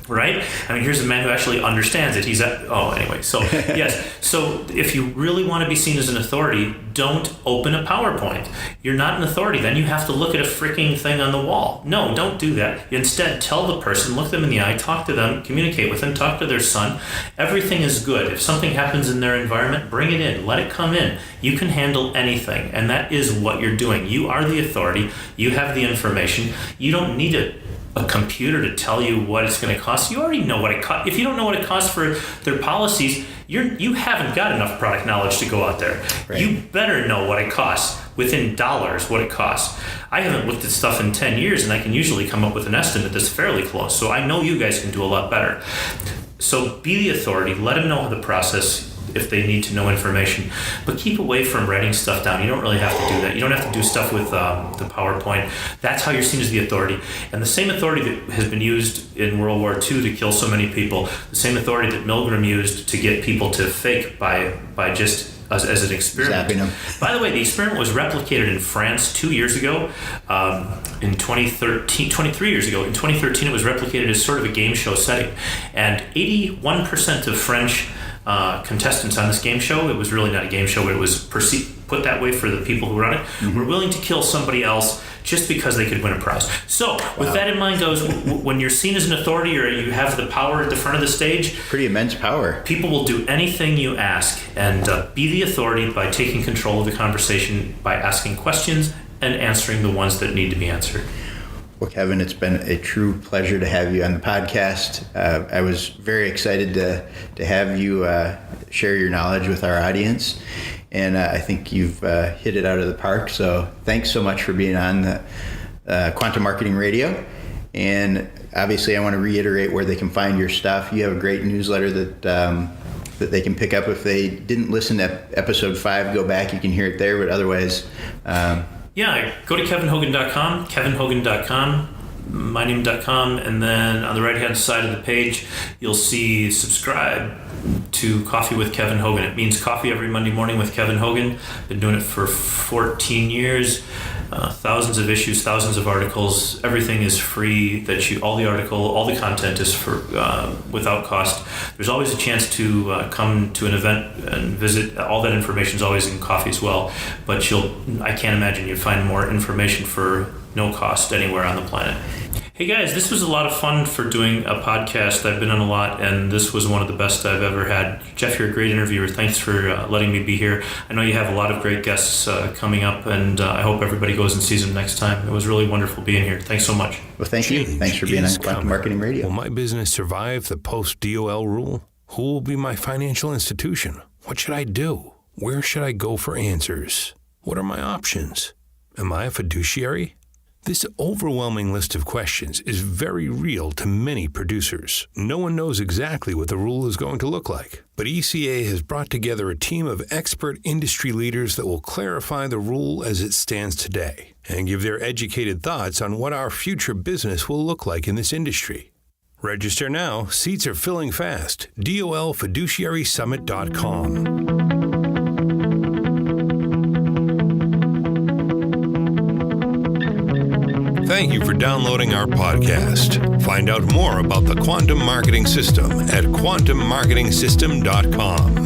Speaker 4: Right? I mean, here's a man who actually understands it. Anyway. So, yes. So, if you really want to be seen as an authority, don't open a PowerPoint. You're not an authority. Then you have to look at a freaking thing on the wall. No, don't do that. Instead, tell the person, look them in the eye, talk to them, communicate with them, talk to their son. Everything is good. If something happens in their environment, bring it in. Let it come in. You can handle anything. And that is what you're doing. You are the authority. You have the information. You don't need a computer to tell you what it's going to cost. You already know what it costs. If you don't know what it costs for their policies, you haven't got enough product knowledge to go out there. Right. You better know what it costs within dollars, what it costs. I haven't looked at stuff in 10 years, and I can usually come up with an estimate that's fairly close. So I know you guys can do a lot better. So be the authority. Let them know the process if they need to know information, but keep away from writing stuff down. You don't really have to do that. You don't have to do stuff with the PowerPoint. That's how you're seen as the authority. And the same authority that has been used in World War II to kill so many people, the same authority that Milgram used to get people to fake by just as an experiment.
Speaker 1: Zapping them.
Speaker 4: By the way, the experiment was replicated in France 2 years ago. In 2013, 23 years ago, in 2013, it was replicated as sort of a game show setting. And 81% of French contestants on this game show, it was really not a game show, but it was put that way for the people who run it, were willing to kill somebody else just because they could win a prize. So with that in mind goes, when you're seen as an authority or you have the power at the front of the stage,
Speaker 1: pretty immense power.
Speaker 4: People will do anything you ask, and be the authority by taking control of the conversation, by asking questions and answering the ones that need to be answered.
Speaker 1: Well, Kevin, it's been a true pleasure to have you on the podcast. I was very excited to have you share your knowledge with our audience, and I think you've hit it out of the park. So thanks so much for being on the Quantum Marketing Radio. And obviously, I want to reiterate where they can find your stuff. You have a great newsletter that they can pick up. If they didn't listen to episode 5, go back. You can hear it there. But otherwise...
Speaker 4: Yeah, go to kevinhogan.com, myname.com, and then on the right-hand side of the page, you'll see subscribe to Coffee with Kevin Hogan. It means coffee every Monday morning with Kevin Hogan. Been doing it for 14 years. Thousands of issues, thousands of articles. Everything is free. All the content is for without cost. There's always a chance to come to an event and visit. All that information is always in coffee as well. But I can't imagine you'd find more information for no cost anywhere on the planet. Hey guys, this was a lot of fun for doing a podcast. I've been on a lot, and this was one of the best I've ever had. Jeff, you're a great interviewer. Thanks for letting me be here. I know you have a lot of great guests coming up, and I hope everybody goes and sees them next time. It was really wonderful being here. Thanks so much.
Speaker 1: Well, thank you. Thanks for being on Quantum Marketing Radio.
Speaker 2: Will my business survive the post-DOL rule? Who will be my financial institution? What should I do? Where should I go for answers? What are my options? Am I a fiduciary? This overwhelming list of questions is very real to many producers. No one knows exactly what the rule is going to look like, but ECA has brought together a team of expert industry leaders that will clarify the rule as it stands today and give their educated thoughts on what our future business will look like in this industry. Register now. Seats are filling fast. DOLfiduciarysummit.com. Thank you for downloading our podcast. Find out more about the Quantum Marketing System at quantummarketingsystem.com.